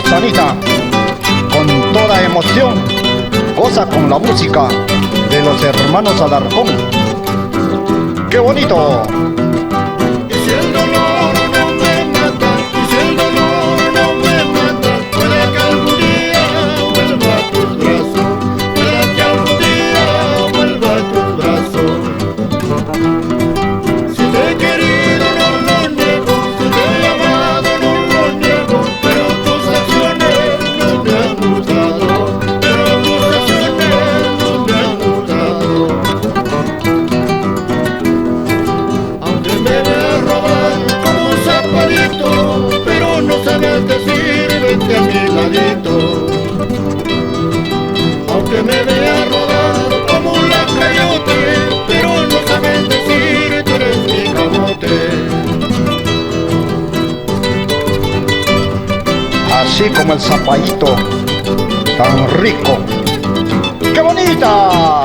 Sanita, con toda emoción, goza con la música de los hermanos Alarcón. ¡Qué bonito! Y si el dolor no me mata, y si el dolor no me mata, puede que algún día vuelva a tus brazos, puede que algún día vuelva a tus brazos. Si te he querido no lo niego, si te he amado no lo niego, pero tus acciones no me han gustado, pero tus acciones no me han gustado. Aunque me veas robar como un zapadito, pero no sabes decir vente a mi ladito. Aunque me veas rodar como un lacayote, pero no sabes decir tú eres mi camote. Así como el zapallito, tan rico. ¡Qué bonita!